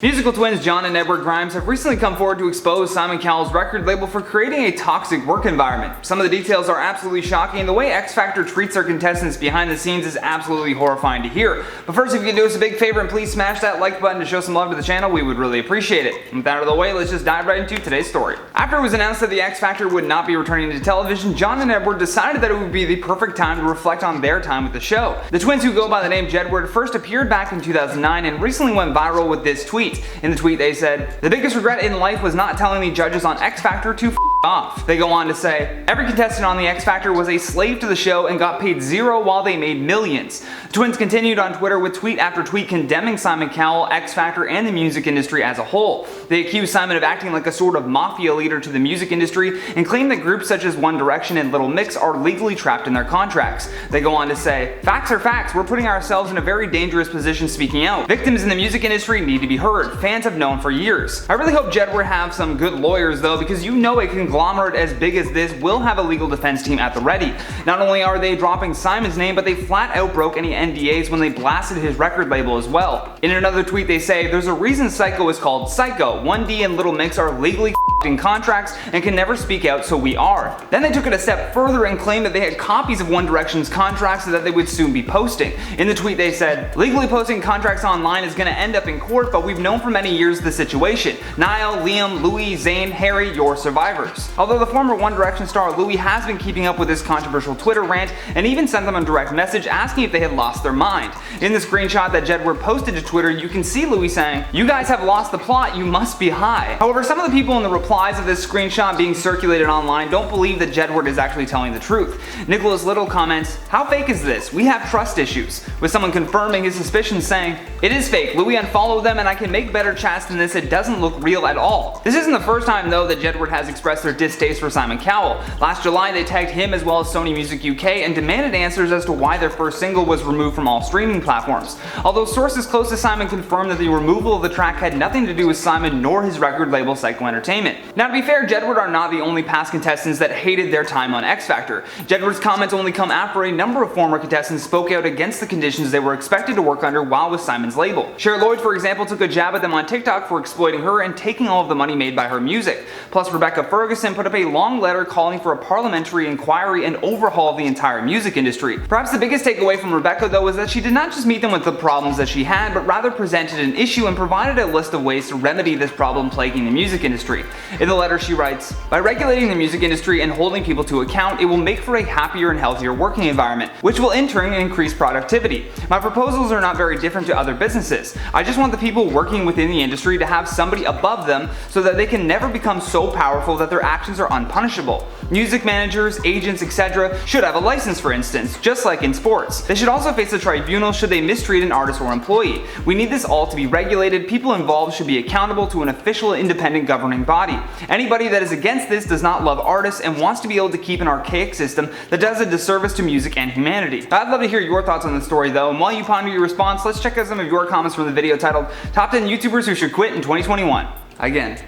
Musical twins John and Edward Grimes have recently come forward to expose Simon Cowell's record label for creating a toxic work environment. Some of the details are absolutely shocking, and the way X Factor treats their contestants behind the scenes is absolutely horrifying to hear. But first, if you can do us a big favor and please smash that like button to show some love to the channel, we would really appreciate it. And with that out of the way, let's just dive right into today's story. After it was announced that the X Factor would not be returning to television, John and Edward decided that it would be the perfect time to reflect on their time with the show. The twins, who go by the name Jedward, first appeared back in 2009 and recently went viral with this tweet. In the tweet they said, "The biggest regret in life was not telling the judges on X Factor to off." They go on to say, "Every contestant on the X Factor was a slave to the show and got paid zero while they made millions." The twins continued on Twitter with tweet after tweet condemning Simon Cowell, X Factor, and the music industry as a whole. They accused Simon of acting like a sort of mafia leader to the music industry and claim that groups such as One Direction and Little Mix are legally trapped in their contracts. They go on to say, "Facts are facts. We're putting ourselves in a very dangerous position speaking out. Victims in the music industry need to be heard. Fans have known for years." I really hope Jedward have some good lawyers though, because you know a conglomerate as big as this will have a legal defense team at the ready. Not only are they dropping Simon's name, but they flat out broke any NDAs when they blasted his record label as well. In another tweet they say, "There's a reason Syco is called Syco. 1D and Little Mix are legally in contracts and can never speak out, so we are." Then they took it a step further and claimed that they had copies of One Direction's contracts that they would soon be posting. In the tweet they said, "Legally posting contracts online is going to end up in court, but we've known for many years the situation. Niall, Liam, Louis, Zayn, Harry, you're survivors." Although the former One Direction star Louis has been keeping up with this controversial Twitter rant and even sent them a direct message asking if they had lost their mind. In the screenshot that Jedward posted to Twitter, you can see Louis saying, "You guys have lost the plot, you must be high." However, some of the people in the replies of this screenshot being circulated online don't believe that Jedward is actually telling the truth. Nicholas Little comments, "How fake is this? We have trust issues," with someone confirming his suspicions saying, "It is fake. Louis unfollowed them and I can make better chats than this. It doesn't look real at all." This isn't the first time though that Jedward has expressed their distaste for Simon Cowell. Last July they tagged him as well as Sony Music UK and demanded answers as to why their first single was removed from all streaming platforms. Although sources close to Simon confirmed that the removal of the track had nothing to do with Simon nor his record label Syco Entertainment. Now to be fair, Jedward are not the only past contestants that hated their time on X Factor. Jedward's comments only come after a number of former contestants spoke out against the conditions they were expected to work under while with Simon's label. Cher Lloyd, for example, took a jab at them on TikTok for exploiting her and taking all of the money made by her music. Plus, Ferguson put up a long letter calling for a parliamentary inquiry and overhaul of the entire music industry. Perhaps the biggest takeaway from Rebecca though is that she did not just meet them with the problems that she had, but rather presented an issue and provided a list of ways to remedy this problem plaguing the music industry. In the letter she writes, "By regulating the music industry and holding people to account, it will make for a happier and healthier working environment, which will in turn increase productivity. My proposals are not very different to other businesses. I just want the people working within the industry to have somebody above them so that they can never become so powerful that their actions are unpunishable. Music managers, agents, etc. should have a license, for instance, just like in sports. They should also face a tribunal should they mistreat an artist or employee. We need this all to be regulated. People involved should be accountable to an official independent governing body. Anybody that is against this does not love artists and wants to be able to keep an archaic system that does a disservice to music and humanity." I'd love to hear your thoughts on the story though, and while you ponder your response, let's check out some of your comments from the video titled "Top 10 YouTubers Who Should Quit in 2021. Again,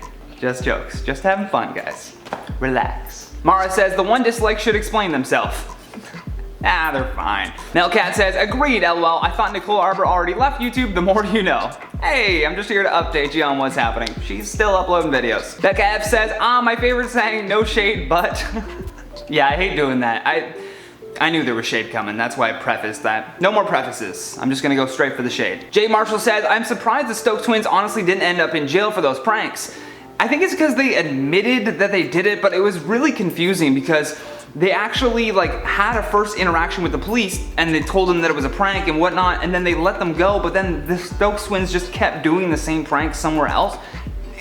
just jokes. Just having fun, guys. Relax. Mara says, "The one dislike should explain themselves." Ah, they're fine. Melcat says, "Agreed, lol. I thought Nicole Arbor already left YouTube, the more you know." Hey, I'm just here to update you on what's happening. She's still uploading videos. Becca F says, "My favorite saying, no shade, but..." Yeah, I hate doing that. I knew there was shade coming, that's why I prefaced that. No more prefaces, I'm just gonna go straight for the shade. Jay Marshall says, "I'm surprised the Stokes twins honestly didn't end up in jail for those pranks. I think it's because they admitted that they did it, but it was really confusing because they actually had a first interaction with the police and they told them that it was a prank and whatnot, and then they let them go, but then the Stokes twins just kept doing the same prank somewhere else.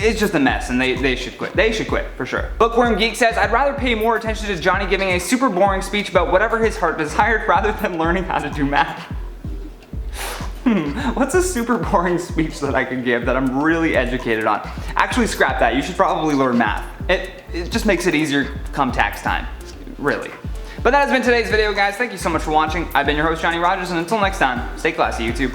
It's just a mess and they should quit. They should quit, for sure." Bookworm Geek says, "I'd rather pay more attention to Johnny giving a super boring speech about whatever his heart desired rather than learning how to do math." What's a super boring speech that I could give that I'm really educated on? Actually, scrap that. You should probably learn math. It just makes it easier come tax time. Really. But that has been today's video, guys. Thank you so much for watching. I've been your host, Johnny Rogers, and until next time, stay classy, YouTube.